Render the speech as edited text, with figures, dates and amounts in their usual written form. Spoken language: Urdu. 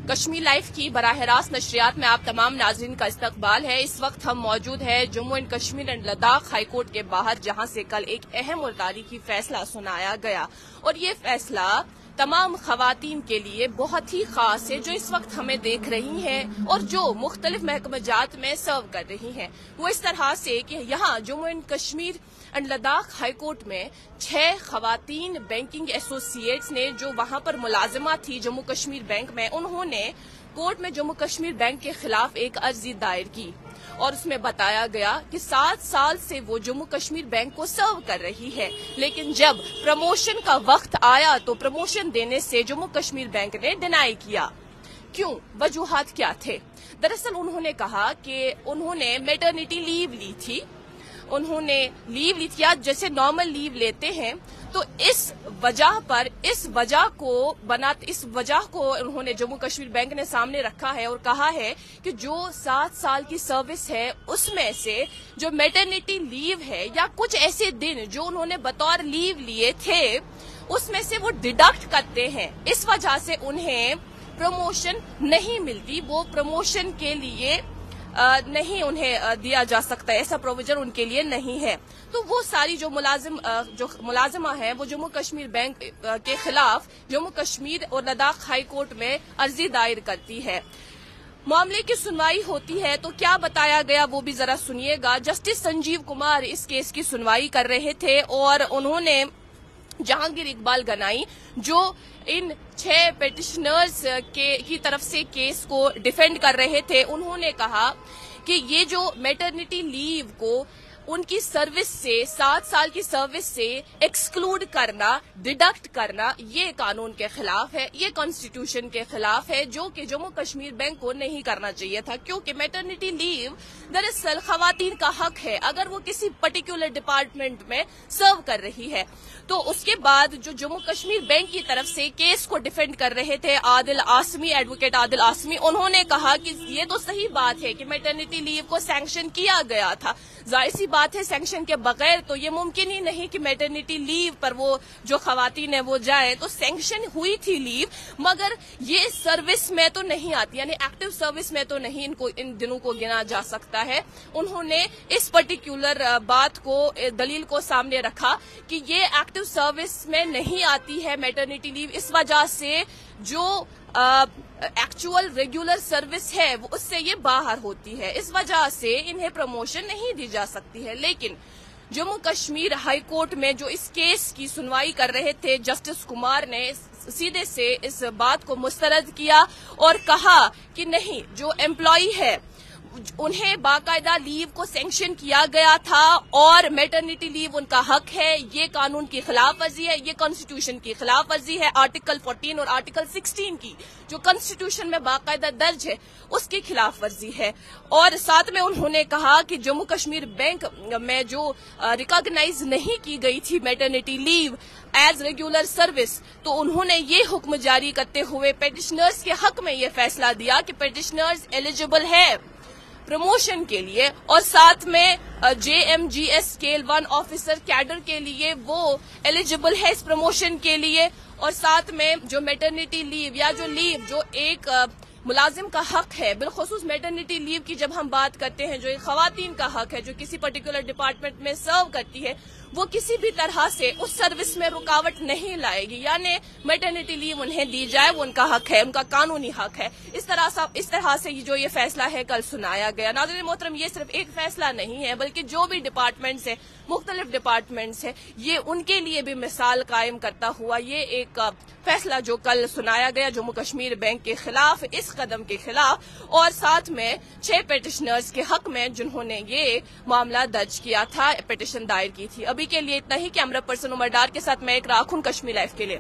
کشمیر لائف کی براہ راست نشریات میں آپ تمام ناظرین کا استقبال ہے۔ اس وقت ہم موجود ہیں Jammu and Kashmir and Ladakh high court کے باہر، جہاں سے کل ایک اہم اور تاریخی فیصلہ سنایا گیا، اور یہ فیصلہ تمام خواتین کے لیے بہت ہی خاص ہے جو اس وقت ہمیں دیکھ رہی ہیں اور جو مختلف محکمہ جات میں سرو کر رہی ہیں۔ وہ اس طرح سے کہ یہاں Jammu and Kashmir and Ladakh high court میں 6 خواتین بینکنگ ایسوسیٹس نے جو وہاں پر ملازمہ تھی جموں کشمیر بینک میں، انہوں نے کورٹ میں جموں کشمیر بینک کے خلاف ایک عرضی دائر کی، اور اس میں بتایا گیا کہ 7 سال سے وہ جموں کشمیر بینک کو سرو کر رہی ہے، لیکن جب پروموشن کا وقت آیا تو پروموشن دینے سے جموں کشمیر بینک نے ڈینائی کیا۔ کیوں؟ وجوہات کیا تھے؟ دراصل انہوں نے کہا کہ انہوں نے میٹرنیٹی لیو لی تھی، یا جیسے نارمل لیو لیتے ہیں، تو اس وجہ کو انہوں نے جموں کشمیر بینک نے سامنے رکھا ہے اور کہا ہے کہ جو 7 سال کی سروس ہے اس میں سے جو میٹرنیٹی لیو ہے یا کچھ ایسے دن جو انہوں نے بطور لیو لیے تھے اس میں سے وہ ڈیڈکٹ کرتے ہیں، اس وجہ سے انہیں پروموشن نہیں ملتی، وہ پروموشن کے لیے نہیں انہیں دیا جا سکتا، ایسا پروویژن ان کے لیے نہیں ہے۔ تو وہ ساری جو ملازمہ ہیں وہ جموں کشمیر بینک کے خلاف جموں کشمیر اور لداخ ہائی کورٹ میں عرضی دائر کرتی ہے۔ معاملے کی سنوائی ہوتی ہے تو کیا بتایا گیا وہ بھی ذرا سنیے گا۔ جسٹس سنجیو کمار اس کیس کی سنوائی کر رہے تھے، اور انہوں نے جہانگیر اقبال گنائی جو ان 6 پیٹیشنرز کی طرف سے کیس کو ڈیفینڈ کر رہے تھے، انہوں نے کہا کہ یہ جو میٹرنیٹی لیو کو ان کی سروس سے 7 سال کی سروس سے ایکسکلوڈ کرنا، ڈیڈکٹ کرنا، یہ قانون کے خلاف ہے، یہ کانسٹیٹیوشن کے خلاف ہے، جو کہ جموں کشمیر بینک کو نہیں کرنا چاہیے تھا، کیونکہ میٹرنیٹی لیو دراصل خواتین کا حق ہے اگر وہ کسی پرٹیکولر ڈپارٹمنٹ میں سرو کر رہی ہے۔ تو اس کے بعد جو جموں کشمیر بینک کی طرف سے کیس کو ڈیفینڈ کر رہے تھے ایڈوکیٹ عادل آسمی، انہوں نے کہا کہ یہ تو صحیح بات ہے کہ میٹرنیٹی لیو کو سینکشن کیا گیا تھا، ظاہر سی بات ہے سینکشن کے بغیر تو یہ ممکن ہی نہیں کہ میٹرنیٹی لیو پر وہ جو خواتین ہیں وہ جائیں، تو سینکشن ہوئی تھی لیو، مگر یہ سروس میں تو نہیں آتی، یعنی ایکٹیو سروس میں تو نہیں ان دنوں کو گنا جا سکتا ہے۔ انہوں نے اس پرٹیکولر بات کو، دلیل کو سامنے رکھا کہ یہ ایکٹیو سروس میں نہیں آتی ہے میٹرنیٹی لیو، اس وجہ سے جو ایکچوئل ریگولر سروس ہے وہ اس سے یہ باہر ہوتی ہے، اس وجہ سے انہیں پروموشن نہیں دی جا سکتی ہے۔ لیکن جموں کشمیر ہائی کورٹ میں جو اس کیس کی سنوائی کر رہے تھے جسٹس کمار نے سیدھے سے اس بات کو مسترد کیا اور کہا کہ نہیں، جو امپلائی ہے انہیں باقاعدہ لیو کو سینکشن کیا گیا تھا اور میٹرنیٹی لیو ان کا حق ہے، یہ قانون کی خلاف ورزی ہے، یہ کانسٹیٹیوشن کی خلاف ورزی ہے، آرٹیکل 14 اور آرٹیکل 16 کی جو کانسٹیٹیوشن میں باقاعدہ درج ہے اس کی خلاف ورزی ہے۔ اور ساتھ میں انہوں نے کہا کہ جموں کشمیر بینک میں جو ریکاگنائز نہیں کی گئی تھی میٹرنیٹی لیو ایز ریگولر سروس، تو انہوں نے یہ حکم جاری کرتے ہوئے پیٹیشنرز کے حق میں یہ فیصلہ دیا کہ پیٹیشنرز ایلیجیبل ہے پروموشن کے لیے، اور ساتھ میں JMGS اسکیل 1 آفیسر کیڈر کے لیے وہ ایلیجیبل ہے اس پروموشن کے لیے، اور ساتھ میں جو میٹرنیٹی لیو یا جو لیو جو ایک ملازم کا حق ہے، بالخصوص میٹرنیٹی لیو کی جب ہم بات کرتے ہیں جو ایک خواتین کا حق ہے جو کسی پرٹیکولر ڈپارٹمنٹ میں سرو کرتی ہے، وہ کسی بھی طرح سے اس سروس میں رکاوٹ نہیں لائے گی، یعنی میٹرنیٹی لیو انہیں دی جائے، وہ ان کا حق ہے، ان کا قانونی حق ہے۔ اس طرح سے جو یہ فیصلہ ہے کل سنایا گیا۔ ناظرین محترم، یہ صرف ایک فیصلہ نہیں ہے بلکہ جو بھی ڈپارٹمنٹس ہیں، مختلف ڈپارٹمنٹس ہیں، یہ ان کے لیے بھی مثال قائم کرتا ہوا یہ ایک فیصلہ جو کل سنایا گیا جموں کشمیر بینک کے خلاف، اس قدم کے خلاف، اور ساتھ میں 6 پیٹیشنرز کے حق میں جنہوں نے یہ معاملہ درج کیا تھا، پیٹیشن دائر کی تھی۔ ابھی کے لیے اتنا ہی۔ کیمرہ پرسن عمر ڈار کے ساتھ میں ایک راکھن کشمیر لائف کے لیے۔